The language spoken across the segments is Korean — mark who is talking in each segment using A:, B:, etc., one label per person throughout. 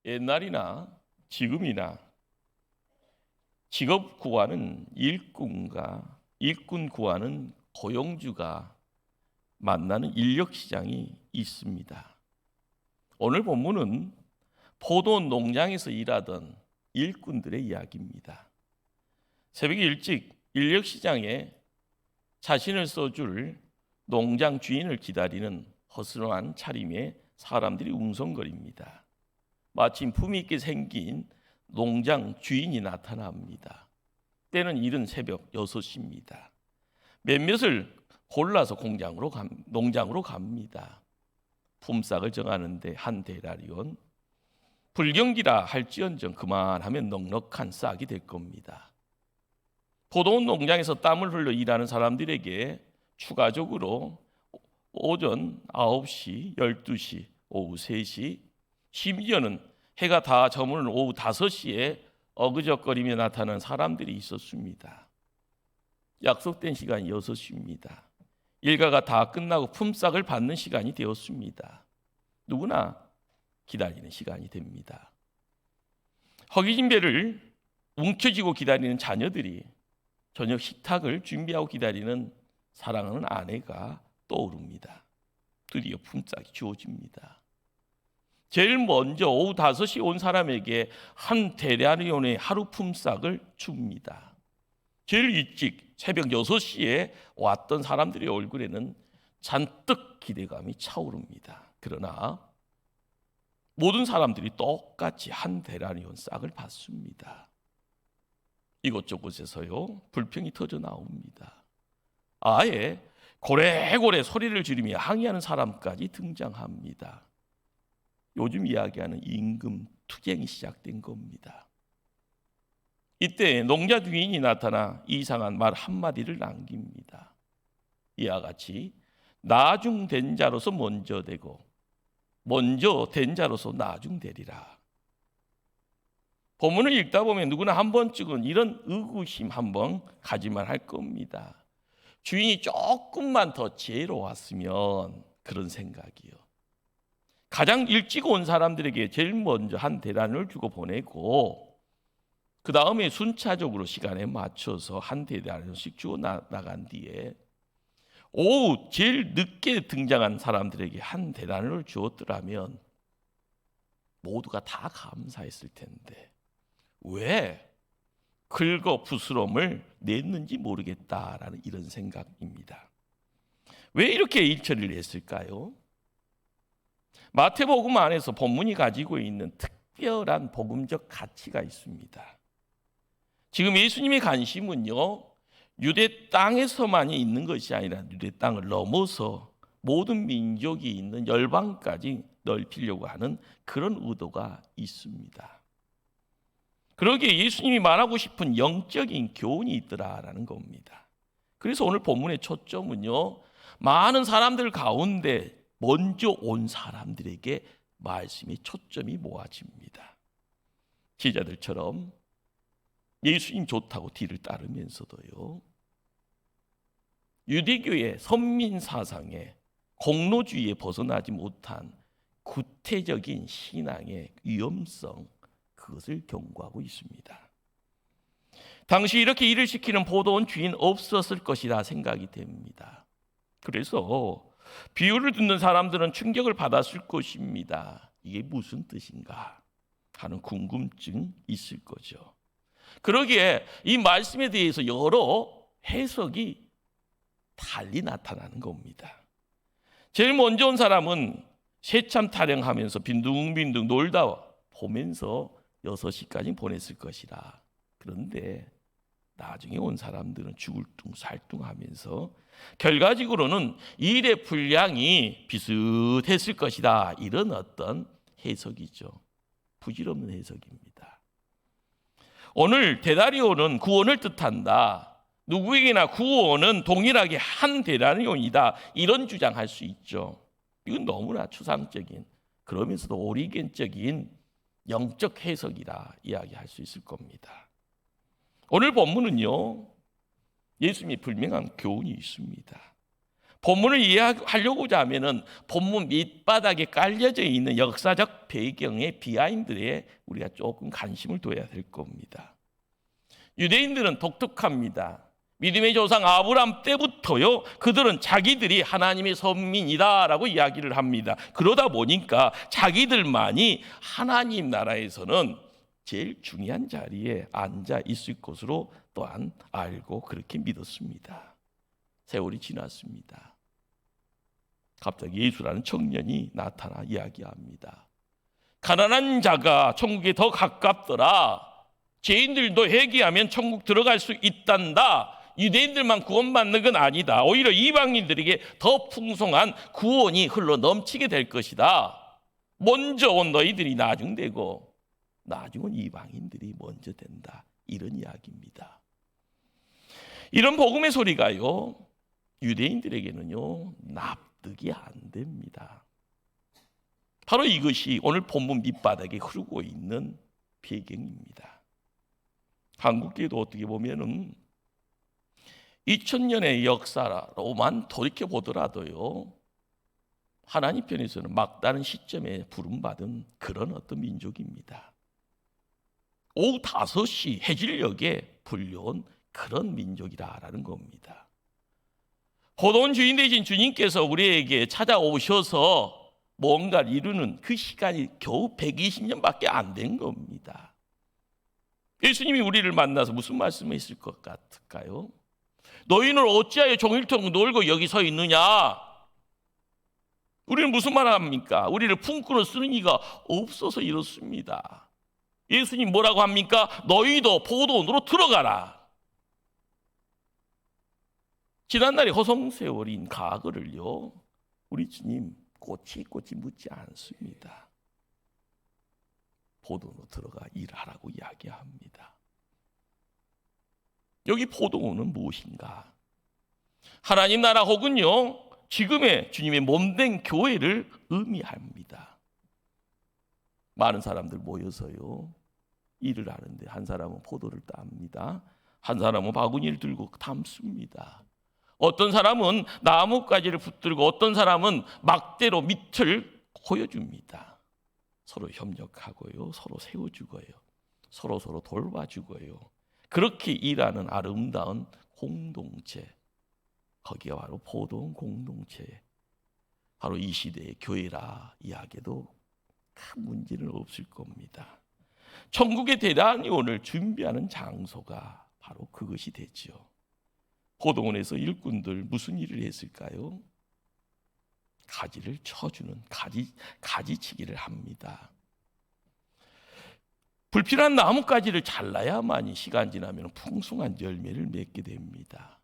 A: 옛날이나 지금이나 직업 구하는 일꾼과 일꾼 구하는 고용주가 만나는 인력 시장이 있습니다. 오늘 본문은 포도 농장에서 일하던 일꾼들의 이야기입니다. 새벽에 일찍 인력 시장에 자신을 써줄 농장 주인을 기다리는 허술한 차림의 사람들이 웅성거립니다. 마침 품위 있게 생긴 농장 주인이 나타납니다. 때는 이른 새벽 6시입니다. 몇몇을 골라서 농장으로 갑니다. 품삯을 정하는데 한 데나리온, 불경기라 할지언정 그만하면 넉넉한 싹이 될 겁니다. 포도원 농장에서 땀을 흘려 일하는 사람들에게 추가적으로 오전 9시, 12시, 오후 3시, 심지어는 해가 다 저무는 오후 5시에 어그적거리며 나타나는 사람들이 있었습니다. 약속된 시간이 6시입니다. 일가가 다 끝나고 품삯을 받는 시간이 되었습니다. 누구나 기다리는 시간이 됩니다. 허기진 배를 움켜쥐고 기다리는 자녀들이 저녁 식탁을 준비하고 기다리는 사랑하는 아내가 떠오릅니다. 드디어 품삯이 주어집니다. 제일 먼저 오후 5시 온 사람에게 한 데나리온의 하루 품삯을 줍니다. 제일 일찍 새벽 6시에 왔던 사람들의 얼굴에는 잔뜩 기대감이 차오릅니다. 그러나 모든 사람들이 똑같이 한 데나리온 싹을 받습니다. 이곳저곳에서요 불평이 터져 나옵니다. 아예 고래고래 소리를 지르며 항의하는 사람까지 등장합니다. 요즘 이야기하는 임금 투쟁이 시작된 겁니다. 이때 농자 주인이 나타나 이상한 말 한마디를 남깁니다. 이와 같이 나중된 자로서 먼저 되고 먼저 된 자로서 나중되리라. 본문을 읽다 보면 누구나 한 번쯤은 이런 의구심 한번 가지만 할 겁니다. 주인이 조금만 더 지혜로웠으면, 그런 생각이요. 가장 일찍 온 사람들에게 제일 먼저 한 데나리온을 주고 보내고 그 다음에 순차적으로 시간에 맞춰서 한 데나리온씩 주어 나간 뒤에 오후 제일 늦게 등장한 사람들에게 한 데나리온을 주었더라면 모두가 다 감사했을 텐데 왜 긁어 부스럼을 냈는지 모르겠다라는 이런 생각입니다. 왜 이렇게 일처리를 했을까요? 마태복음 안에서 본문이 가지고 있는 특별한 복음적 가치가 있습니다. 지금 예수님의 관심은요, 유대 땅에서만이 있는 것이 아니라 유대 땅을 넘어서 모든 민족이 있는 열방까지 넓히려고 하는 그런 의도가 있습니다. 그러기에 예수님이 말하고 싶은 영적인 교훈이 있더라라는 겁니다. 그래서 오늘 본문의 초점은요, 많은 사람들 가운데 먼저 온 사람들에게 말씀의 초점이 모아집니다. 제자들처럼 예수님 좋다고 뒤를 따르면서도요, 유대교의 선민 사상에 공로주의에 벗어나지 못한 구태적인 신앙의 위험성, 그것을 경고하고 있습니다. 당시 이렇게 일을 시키는 포도원 주인 없었을 것이라 생각이 됩니다. 그래서 비유를 듣는 사람들은 충격을 받았을 것입니다. 이게 무슨 뜻인가 하는 궁금증이 있을 거죠. 그러기에 이 말씀에 대해서 여러 해석이 달리 나타나는 겁니다. 제일 먼저 온 사람은 새참 타령하면서 빈둥빈둥 놀다 보면서 6시까지 보냈을 것이라. 그런데 나중에 온 사람들은 죽을둥살둥하면서 결과적으로는 일의 분량이 비슷했을 것이다. 이런 어떤 해석이죠. 부질없는 해석입니다. 오늘 데나리온은 구원을 뜻한다. 누구에게나 구원은 동일하게 한 데나리온이다. 이런 주장할 수 있죠. 이건 너무나 추상적인, 그러면서도 오리겐적인 영적 해석이라 이야기할 수 있을 겁니다. 오늘 본문은요, 예수님의 분명한 교훈이 있습니다. 본문을 이해하려고자 하면은 본문 밑바닥에 깔려져 있는 역사적 배경의 비하인드에 우리가 조금 관심을 둬야 될 겁니다. 유대인들은 독특합니다. 믿음의 조상 아브람 때부터요, 그들은 자기들이 하나님의 선민이다라고 이야기를 합니다. 그러다 보니까 자기들만이 하나님 나라에서는 제일 중요한 자리에 앉아 있을 것으로 또한 알고 그렇게 믿었습니다. 세월이 지났습니다. 갑자기 예수라는 청년이 나타나 이야기합니다. 가난한 자가 천국에 더 가깝더라. 죄인들도 회개하면 천국 들어갈 수 있단다. 유대인들만 구원받는 건 아니다. 오히려 이방인들에게 더 풍성한 구원이 흘러 넘치게 될 것이다. 먼저 온 너희들이 나중되고 나중은 이방인들이 먼저 된다. 이런 이야기입니다. 이런 복음의 소리가요, 유대인들에게는요 납득이 안 됩니다. 바로 이것이 오늘 본문 밑바닥에 흐르고 있는 배경입니다. 한국교회도 어떻게 보면은 2000년의 역사로만 돌이켜 보더라도요, 하나님 편에서는 막다른 시점에 부름받은 그런 어떤 민족입니다. 오후 5시 해질녘에 불려온 그런 민족이라는 겁니다. 포도원 주인 되신 주님께서 우리에게 찾아오셔서 뭔가를 이루는 그 시간이 겨우 120년밖에 안 된 겁니다. 예수님이 우리를 만나서 무슨 말씀을 했을 것 같을까요? 너희는 어찌하여 종일토록 놀고 여기 서 있느냐? 우리는 무슨 말 합니까? 우리를 품고는 쓰는 이가 없어서 이렇습니다. 예수님 뭐라고 합니까? 너희도 포도원으로 들어가라. 지난날의 허송세월인 과거를요, 우리 주님 꼬치꼬치 묻지 않습니다. 포도원으로 들어가 일하라고 이야기합니다. 여기 포도원은 무엇인가? 하나님 나라 혹은요 지금의 주님의 몸된 교회를 의미합니다. 많은 사람들 모여서요 일을 하는데 한 사람은 포도를 땁니다. 한 사람은 바구니를 들고 담습니다. 어떤 사람은 나뭇가지를 붙들고 어떤 사람은 막대로 밑을 고여줍니다. 서로 협력하고요, 서로 세워주고요, 서로 돌봐주고요. 그렇게 일하는 아름다운 공동체, 거기가 바로 포도원 공동체, 바로 이 시대의 교회라 이야기도 큰 문제는 없을 겁니다. 천국의 대단히 오늘 준비하는 장소가 바로 그것이 되죠. 포도원에서 일꾼들 무슨 일을 했을까요? 가지를 쳐주는 가지치기를 합니다. 불필요한 나뭇가지를 잘라야만이 시간 지나면 풍성한 열매를 맺게 됩니다.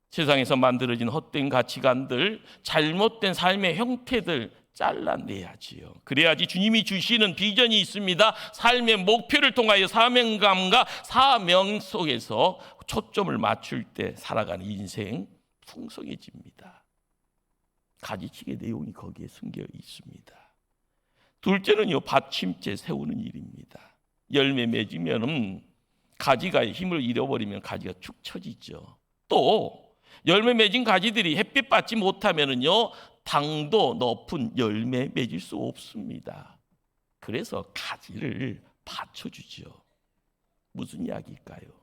A: 세상에서 만들어진 헛된 가치관들, 잘못된 삶의 형태들 잘라내야지요. 그래야지 주님이 주시는 비전이 있습니다. 삶의 목표를 통하여 사명감과 사명 속에서 초점을 맞출 때 살아가는 인생 풍성해집니다. 가지치기 내용이 거기에 숨겨 있습니다. 둘째는요, 받침째 세우는 일입니다. 열매 맺으면 가지가 힘을 잃어버리면 가지가 축 처지죠. 또 열매 맺은 가지들이 햇빛 받지 못하면은요 당도 높은 열매 맺을 수 없습니다. 그래서 가지를 받쳐주죠. 무슨 이야기일까요?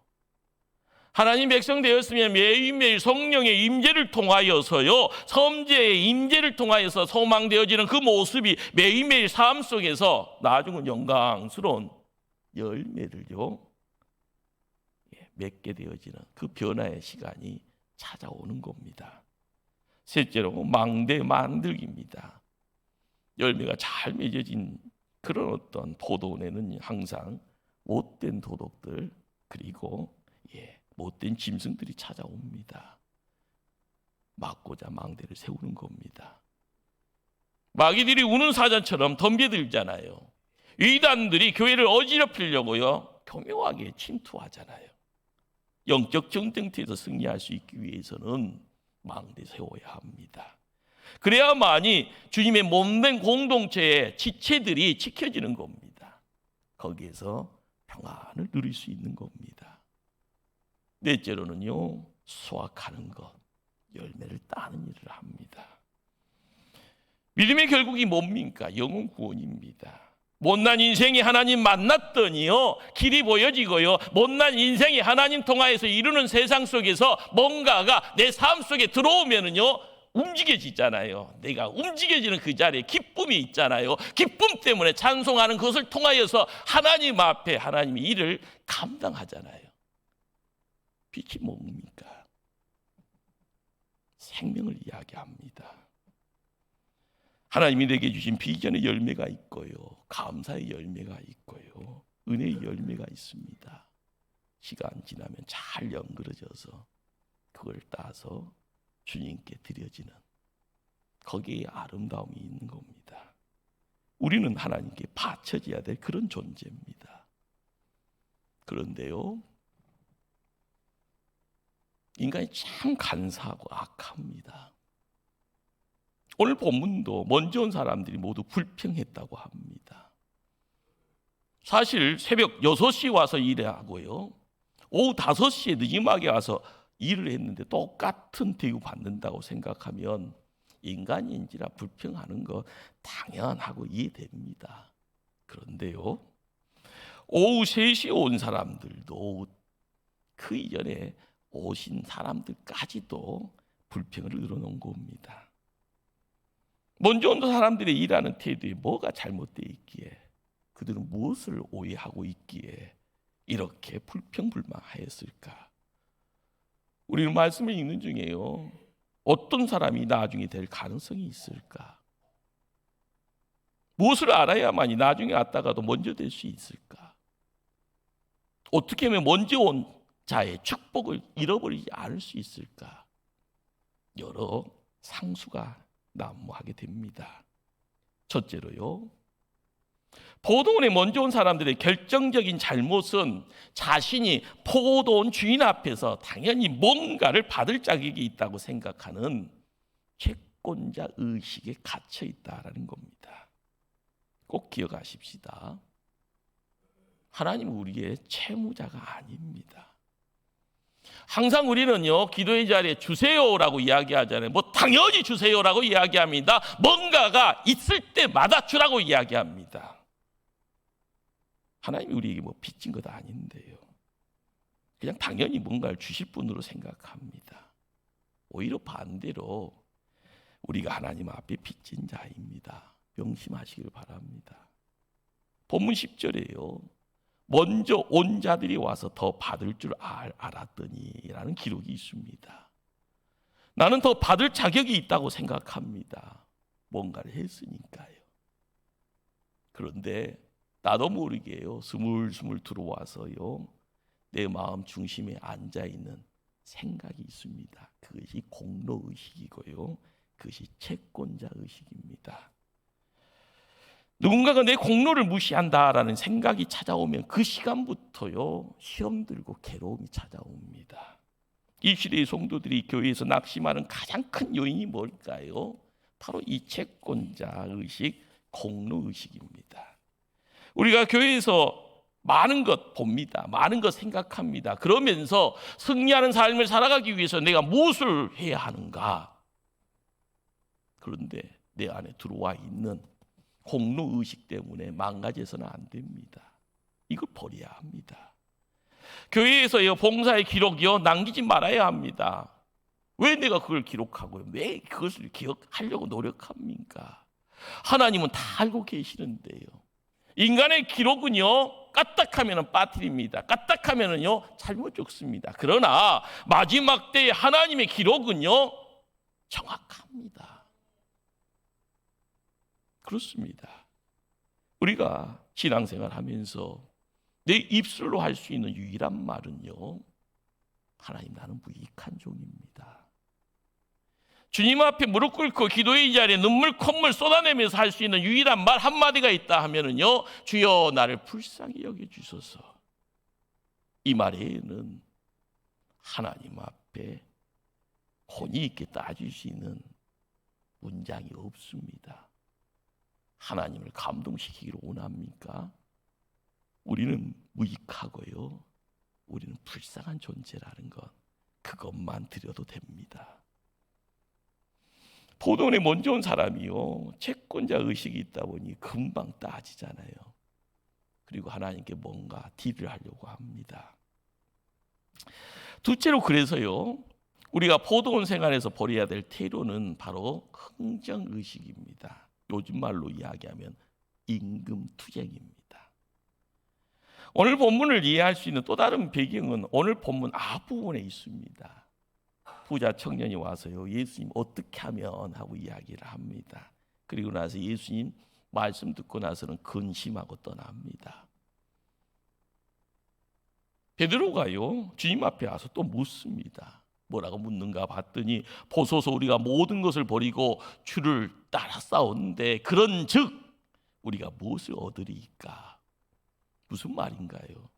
A: 하나님 백성 되었으면 매일매일 성령의 임재를 통하여서요, 섬재의 임재를 통하여서 소망되어지는 그 모습이 매일매일 삶 속에서 나중은 영광스러운 열매를요 맺게 되어지는 그 변화의 시간이 찾아오는 겁니다. 셋째로 망대 만들기입니다. 열매가 잘 맺어진 그런 어떤 포도원에는 항상 못된 도둑들 그리고 못된 짐승들이 찾아옵니다. 막고자 망대를 세우는 겁니다. 마귀들이 우는 사자처럼 덤벼들잖아요. 이단들이 교회를 어지럽히려고요 교묘하게 침투하잖아요. 영적 전쟁터에서 승리할 수 있기 위해서는 망대 세워야 합니다. 그래야만이 주님의 몸된 공동체의 지체들이 지켜지는 겁니다. 거기에서 평안을 누릴 수 있는 겁니다. 넷째로는요, 수확하는 것. 열매를 따는 일을 합니다. 믿음의 결국이 뭡니까? 영혼 구원입니다. 못난 인생이 하나님 만났더니요, 길이 보여지고요, 못난 인생이 하나님 통하여서 이루는 세상 속에서 뭔가가 내 삶 속에 들어오면은요, 움직여지잖아요. 내가 움직여지는 그 자리에 기쁨이 있잖아요. 기쁨 때문에 찬송하는 것을 통하여서 하나님 앞에 하나님이 일을 감당하잖아요. 빛이 뭡니까? 생명을 이야기합니다. 하나님이 내게 주신 비전의 열매가 있고요, 감사의 열매가 있고요, 은혜의 열매가 있습니다. 시간 지나면 잘 연그러져서 그걸 따서 주님께 드려지는, 거기에 아름다움이 있는 겁니다. 우리는 하나님께 바쳐져야 될 그런 존재입니다. 그런데요, 인간이 참 간사하고 악합니다. 오늘 본문도 먼저 온 사람들이 모두 불평했다고 합니다. 사실 새벽 6시 와서 일하고요, 오후 5시에 늦음하게 와서 일을 했는데 똑같은 대우 받는다고 생각하면 인간인지라 불평하는 거 당연하고 이해됩니다. 그런데요, 오후 3시에 온 사람들도 그 이전에 오신 사람들까지도 불평을 늘어놓은 겁니다. 먼저 온 사람들의 일하는 태도에 뭐가 잘못되어 있기에, 그들은 무엇을 오해하고 있기에 이렇게 불평불만하였을까? 우리는 말씀을 읽는 중에요, 어떤 사람이 나중에 될 가능성이 있을까? 무엇을 알아야만이 나중에 왔다가도 먼저 될 수 있을까? 어떻게 하면 먼저 온 자의 축복을 잃어버리지 않을 수 있을까? 여러 상수가 난무하게 됩니다. 첫째로요, 포도원에 먼저 온 사람들의 결정적인 잘못은 자신이 포도원 주인 앞에서 당연히 뭔가를 받을 자격이 있다고 생각하는 채권자 의식에 갇혀 있다라는 겁니다. 꼭 기억하십시다. 하나님은 우리의 채무자가 아닙니다. 항상 우리는요, 기도의 자리에 주세요라고 이야기하잖아요. 뭐 당연히 주세요라고 이야기합니다. 뭔가가 있을 때마다 주라고 이야기합니다. 하나님이 우리에게 뭐 빚진 것 아닌데요, 그냥 당연히 뭔가를 주실 분으로 생각합니다. 오히려 반대로 우리가 하나님 앞에 빚진 자입니다. 명심하시길 바랍니다. 본문 10절에요, 먼저 온 자들이 와서 더 받을 줄 알았더니 라는 기록이 있습니다. 나는 더 받을 자격이 있다고 생각합니다. 뭔가를 했으니까요. 그런데 나도 모르게요, 스물스물 들어와서요, 내 마음 중심에 앉아있는 생각이 있습니다. 그것이 공로의식이고요, 그것이 채권자 의식입니다. 누군가가 내 공로를 무시한다라는 생각이 찾아오면 그 시간부터요, 시험 들고 괴로움이 찾아옵니다. 이 시대의 성도들이 교회에서 낙심하는 가장 큰 요인이 뭘까요? 바로 이 채권자 의식, 공로 의식입니다. 우리가 교회에서 많은 것 봅니다. 많은 것 생각합니다. 그러면서 승리하는 삶을 살아가기 위해서 내가 무엇을 해야 하는가? 그런데 내 안에 들어와 있는 공로의식 때문에 망가져서는 안 됩니다. 이걸 버려야 합니다. 교회에서요, 봉사의 기록이요, 남기지 말아야 합니다. 왜 내가 그걸 기록하고요, 왜 그것을 기억하려고 노력합니까? 하나님은 다 알고 계시는데요. 인간의 기록은요, 까딱하면 빠뜨립니다. 까딱하면요, 잘못 적습니다. 그러나 마지막 때의 하나님의 기록은요, 정확합니다. 그렇습니다. 우리가 신앙생활 하면서 내 입술로 할 수 있는 유일한 말은요, 하나님, 나는 무익한 종입니다. 주님 앞에 무릎 꿇고 기도의 자리에 눈물 콧물 쏟아내면서 할 수 있는 유일한 말 한마디가 있다 하면은요, 주여 나를 불쌍히 여겨주소서. 이 말에는 하나님 앞에 혼이 있게 따지시는 문장이 없습니다. 하나님을 감동시키기를 원합니까? 우리는 무익하고요, 우리는 불쌍한 존재라는 것, 그것만 드려도 됩니다. 포도원에 먼저 온 사람이요, 채권자 의식이 있다 보니 금방 따지잖아요. 그리고 하나님께 뭔가 딜을 하려고 합니다. 둘째로, 그래서요, 우리가 포도원 생활에서 버려야 될 태도는 바로 흥정의식입니다. 요즘 말로 이야기하면 임금투쟁입니다. 오늘 본문을 이해할 수 있는 또 다른 배경은 오늘 본문 앞부분에 있습니다. 부자 청년이 와서요, 예수님 어떻게 하면 하고 이야기를 합니다. 그리고 나서 예수님 말씀 듣고 나서는 근심하고 떠납니다. 베드로가요, 주님 앞에 와서 또 묻습니다. 뭐라고 묻는가 봤더니, 보소서 우리가 모든 것을 버리고 주를 따라 싸웠는데 그런즉 우리가 무엇을 얻으리이까? 무슨 말인가요?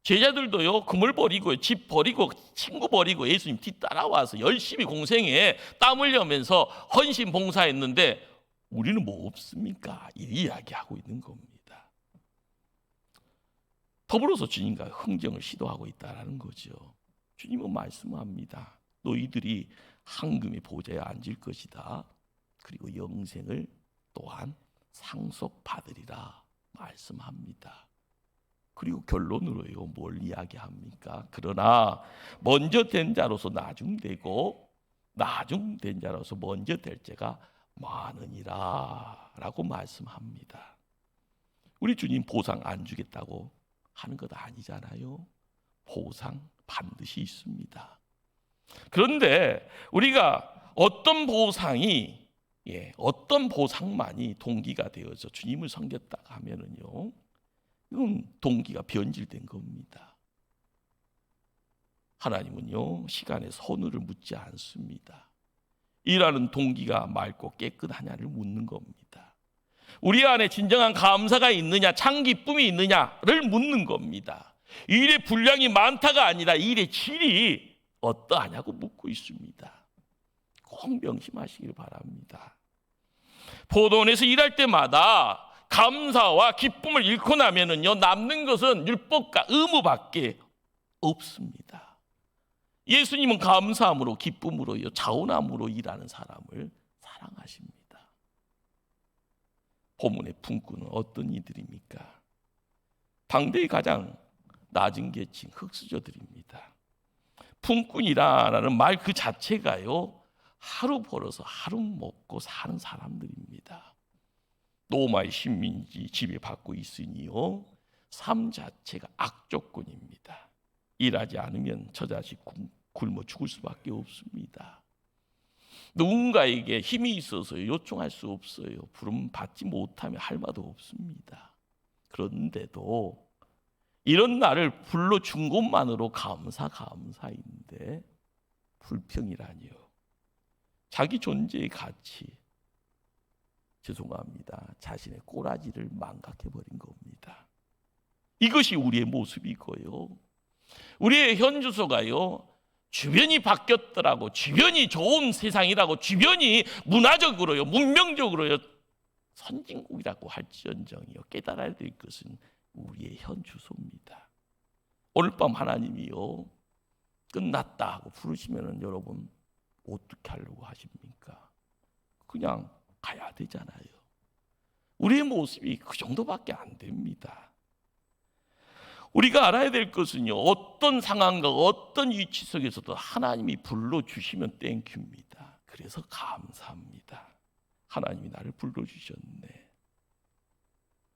A: 제자들도요, 금을 버리고 집 버리고 친구 버리고 예수님 뒤따라와서 열심히 공생에 땀 흘리면서 헌신 봉사했는데 우리는 뭐 없습니까? 이 이야기하고 있는 겁니다. 더불어서 주님과 흥정을 시도하고 있다는 거죠. 주님은 말씀합니다. 너희들이 황금의 보좌에 앉을 것이다. 그리고 영생을 또한 상속받으리라 말씀합니다. 그리고 결론으로요, 뭘 이야기합니까? 그러나 먼저 된 자로서 나중되고 나중된 자로서 먼저 될 자가 많으니라 라고 말씀합니다. 우리 주님 보상 안 주겠다고 하는 것 아니잖아요. 보상 반드시 있습니다. 그런데 우리가 어떤 보상이, 어떤 보상만이 동기가 되어서 주님을 섬겼다 하면은요, 이건 동기가 변질된 겁니다. 하나님은요, 시간에 선우를 묻지 않습니다. 일하는 동기가 맑고 깨끗하냐를 묻는 겁니다. 우리 안에 진정한 감사가 있느냐, 참 기쁨이 있느냐를 묻는 겁니다. 일의 분량이 많다가 아니라 일의 질이 어떠하냐고 묻고 있습니다. 꼭 명심하시길 바랍니다. 포도원에서 일할 때마다 감사와 기쁨을 잃고 나면은요, 남는 것은 율법과 의무밖에 없습니다. 예수님은 감사함으로, 기쁨으로요, 자원함으로 일하는 사람을 사랑하십니다. 본문의 품꾼은 어떤 이들입니까? 당대의 가장 낮은 계층 흙수저들입니다. 품꾼이라는 말 그 자체가요, 하루 벌어서 하루 먹고 사는 사람들입니다. 로마의 식민지 지배받고 있으니요, 삶 자체가 악조건입니다. 일하지 않으면 저자식 굶어 죽을 수밖에 없습니다. 누군가에게 힘이 있어서 요청할 수 없어요. 부름 받지 못하면 할 말도 없습니다. 그런데도 이런 나를 불러준 것만으로 감사인데 불평이라니요. 자기 존재의 가치, 죄송합니다, 자신의 꼬라지를 망각해버린 겁니다. 이것이 우리의 모습이고요, 우리의 현주소가요, 주변이 바뀌었더라고, 주변이 좋은 세상이라고, 주변이 문화적으로요, 문명적으로요 선진국이라고 할지언정이요, 깨달아야 될 것은 우리의 현주소입니다. 오늘 밤 하나님이요, 끝났다 하고 부르시면은 여러분 어떻게 하려고 하십니까? 그냥 가야 되잖아요. 우리의 모습이 그 정도밖에 안 됩니다. 우리가 알아야 될 것은요, 어떤 상황과 어떤 위치 속에서도 하나님이 불러주시면 땡큐입니다. 그래서 감사합니다. 하나님이 나를 불러주셨네.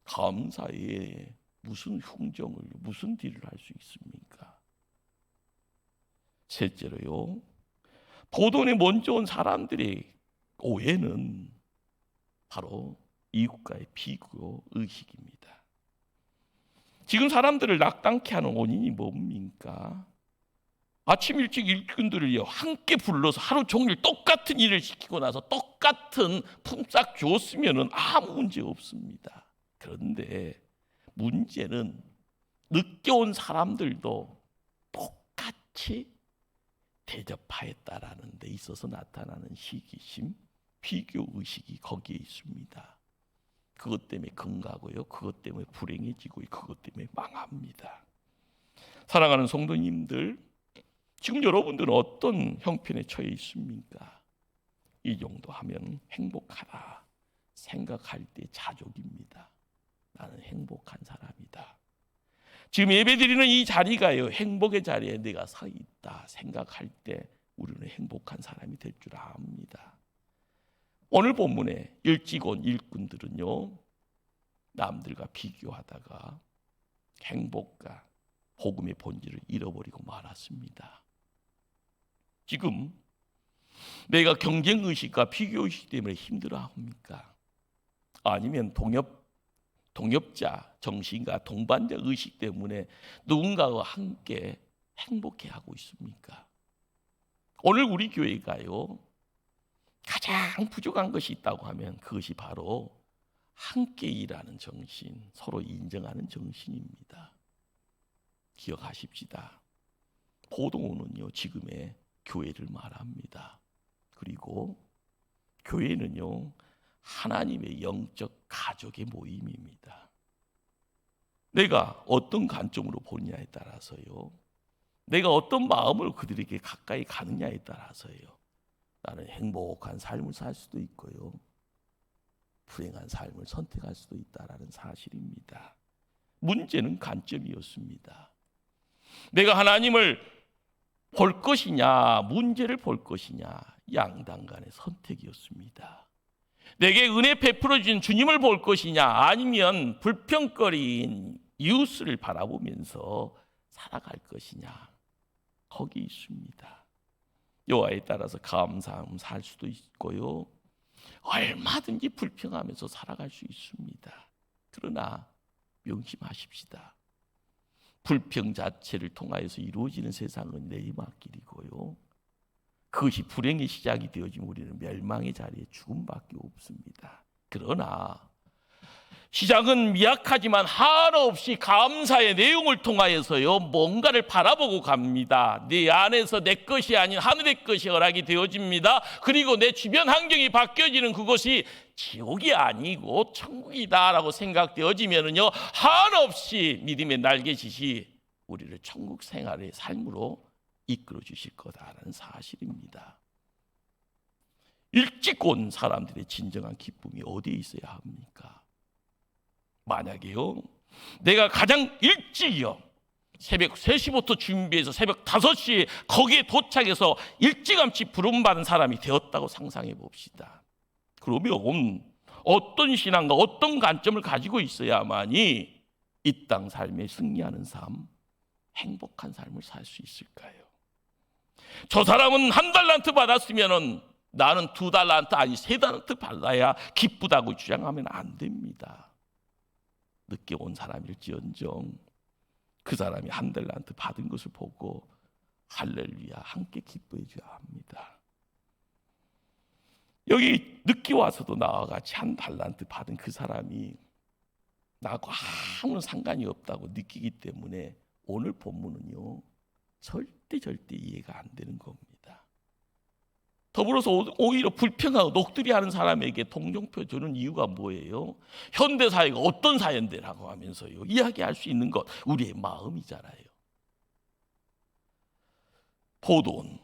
A: 감사에 무슨 흥정을, 무슨 딜을 할 수 있습니까? 셋째로요, 포도원에 먼저 온 사람들의 오해는 바로 이웃과의 비교 의식입니다. 지금 사람들을 낙담케 하는 원인이 뭡니까? 아침 일찍 일꾼들을요, 함께 불러서 하루 종일 똑같은 일을 시키고 나서 똑같은 품삯 줬으면 아무 문제 없습니다. 그런데 문제는 늦게 온 사람들도 똑같이 대접하였다라는 데 있어서 나타나는 시기심, 비교의식이 거기에 있습니다. 그것 때문에 금가고요, 그것 때문에 불행해지고 그것 때문에 망합니다. 사랑하는 성도님들, 지금 여러분들은 어떤 형편에 처해 있습니까? 이 정도 하면 행복하다 생각할 때 자족입니다. 나는 행복한 사람이다. 지금 예배드리는 이 자리가요, 행복의 자리에 내가 서 있다 생각할 때 우리는 행복한 사람이 될 줄 압니다. 오늘 본문에 일찍 온 일꾼들은요, 남들과 비교하다가 행복과 복음의 본질을 잃어버리고 말았습니다. 지금 내가 경쟁의식과 비교의식 때문에 힘들어합니까? 아니면 동업자 정신과 동반자 의식 때문에 누군가와 함께 행복해하고 있습니까? 오늘 우리 교회가요, 가장 부족한 것이 있다고 하면 그것이 바로 함께 일하는 정신, 서로 인정하는 정신입니다. 기억하십시다. 보도는요, 지금의 교회를 말합니다. 그리고 교회는요, 하나님의 영적 가족의 모임입니다. 내가 어떤 관점으로 보느냐에 따라서요, 내가 어떤 마음으로 그들에게 가까이 가느냐에 따라서요, 나는 행복한 삶을 살 수도 있고요, 불행한 삶을 선택할 수도 있다라는 사실입니다. 문제는 관점이었습니다. 내가 하나님을 볼 것이냐, 문제를 볼 것이냐, 양당 간의 선택이었습니다. 내게 은혜 베풀어 주신 주님을 볼 것이냐, 아니면 불평거리인 이웃을 바라보면서 살아갈 것이냐, 거기 있습니다. 여호와에 따라서 감사함 살 수도 있고요, 얼마든지 불평하면서 살아갈 수 있습니다. 그러나 명심하십시다. 불평 자체를 통하여서 이루어지는 세상은 내리막길이고요, 그것이 불행의 시작이 되어지면 우리는 멸망의 자리에 죽음밖에 없습니다. 그러나 시작은 미약하지만 한없이 감사의 내용을 통하여서요, 뭔가를 바라보고 갑니다. 내 안에서 내 것이 아닌 하늘의 것이 허락이 되어집니다. 그리고 내 주변 환경이 바뀌어지는 그것이 지옥이 아니고 천국이다라고 생각되어지면은요, 한없이 믿음의 날개짓이 우리를 천국 생활의 삶으로 이끌어 주실 거다라는 사실입니다. 일찍 온 사람들의 진정한 기쁨이 어디에 있어야 합니까? 만약에요, 내가 가장 일찍이요, 새벽 3시부터 준비해서 새벽 5시에 거기에 도착해서 일찌감치 부름받은 사람이 되었다고 상상해 봅시다. 그러면 어떤 신앙과 어떤 관점을 가지고 있어야만이 이 땅 삶에 승리하는 삶, 행복한 삶을 살 수 있을까요? 저 사람은 1달란트 받았으면 나는 2달란트 아니 3달란트 받아야 기쁘다고 주장하면 안 됩니다. 늦게 온 사람일지언정 그 사람이 1달란트 받은 것을 보고 할렐루야 함께 기뻐해 줘야 합니다. 여기 늦게 와서도 나와 같이 1달란트 받은 그 사람이 나하고 아무런 상관이 없다고 느끼기 때문에 오늘 본문은요, 절대 이해가 안 되는 겁니다. 더불어서 오히려 불평하고 녹두리하는 사람에게 동정표 주는 이유가 뭐예요? 현대사회가 어떤 사회인데라고 하면서요, 이야기할 수 있는 것, 우리의 마음이잖아요. 포도원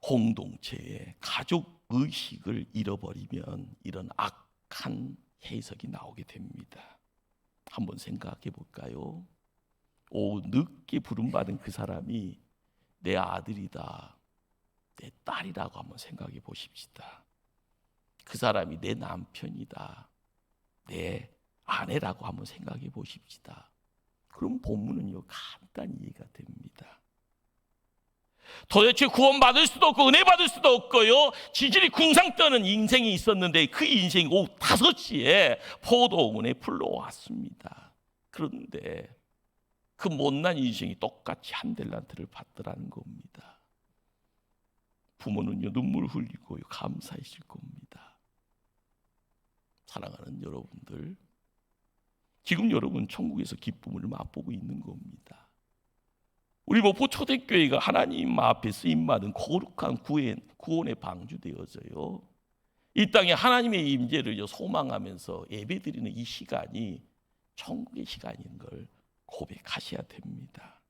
A: 공동체의 가족 의식을 잃어버리면 이런 악한 해석이 나오게 됩니다. 한번 생각해 볼까요? 오후 늦게 부름받은 그 사람이 내 아들이다, 내 딸이라고 한번 생각해 보십시다. 그 사람이 내 남편이다, 내 아내라고 한번 생각해 보십시다. 그럼 본문은요, 간단히 이해가 됩니다. 도대체 구원받을 수도 없고 은혜 받을 수도 없고요, 지질이 궁상 떠는 인생이 있었는데 그 인생이 오후 5시에 포도원에 불러왔습니다. 그런데 그 못난 인생이 똑같이 1달란트를 받더라는 겁니다. 부모는요, 눈물을 흘리고 감사하실 겁니다. 사랑하는 여러분들, 지금 여러분 천국에서 기쁨을 맛보고 있는 겁니다. 우리 목포 초대교회가 하나님 앞에 쓰임받은 거룩한 구원의 방주 되어져요, 이 땅에 하나님의 임재를 소망하면서 예배드리는 이 시간이 천국의 시간인 걸 고백하셔야 됩니다.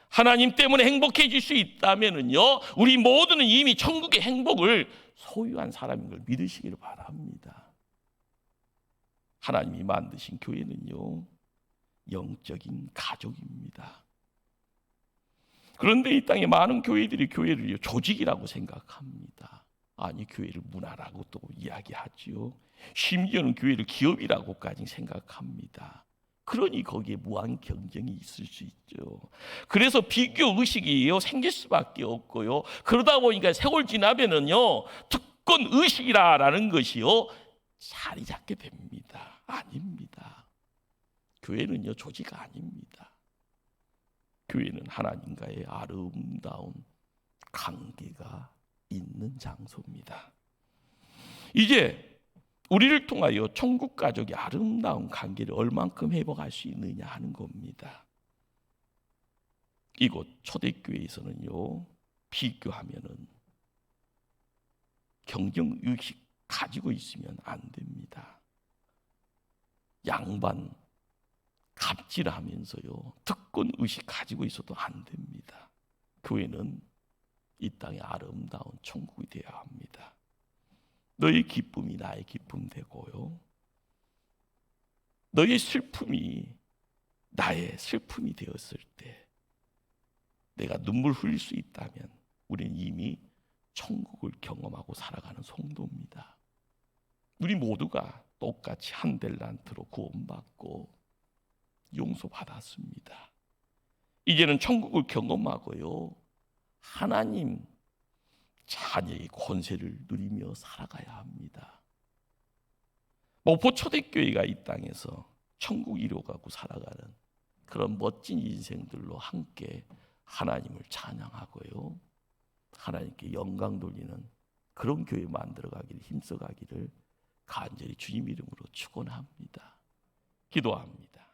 A: 하나님 때문에 행복해질 수 있다면은요, 우리 모두는 이미 천국의 행복을 소유한 사람인 걸 믿으시기를 바랍니다. 하나님이 만드신 교회는요, 영적인 가족입니다. 그런데 이 땅에 많은 교회들이 교회를 조직이라고 생각합니다. 아니, 교회를 문화라고 또 이야기하지요. 심지어는 교회를 기업이라고까지 생각합니다. 그러니 거기에 무한 경쟁이 있을 수 있죠. 그래서 비교 의식이 생길 수밖에 없고요. 그러다 보니까 세월 지나면은요, 특권 의식이라는 것이요, 자리 잡게 됩니다. 아닙니다. 교회는요, 조직 아닙니다. 교회는 하나님과의 아름다운 관계가 있는 장소입니다. 이제 우리를 통하여 천국 가족이 아름다운 관계를 얼만큼 회복할 수 있느냐 하는 겁니다. 이곳 초대교회에서는요, 비교하면은 경쟁 의식 가지고 있으면 안 됩니다. 양반 갑질하면서요, 특권 의식 가지고 있어도 안 됩니다. 교회는 이 땅의 아름다운 천국이 되어야 합니다. 너의 기쁨이 나의 기쁨 되고요, 너의 슬픔이 나의 슬픔이 되었을 때 내가 눈물 흘릴 수 있다면 우리는 이미 천국을 경험하고 살아가는 성도입니다. 우리 모두가 똑같이 한 델란트로 구원받고 용서받았습니다. 이제는 천국을 경험하고요, 하나님 자녀의 권세를 누리며 살아가야 합니다. 목포 초대교회가 이 땅에서 천국 이루어가고 살아가는 그런 멋진 인생들로 함께 하나님을 찬양하고요, 하나님께 영광 돌리는 그런 교회 만들어가기를 힘써가기를 간절히 주님 이름으로 축원합니다. 기도합니다.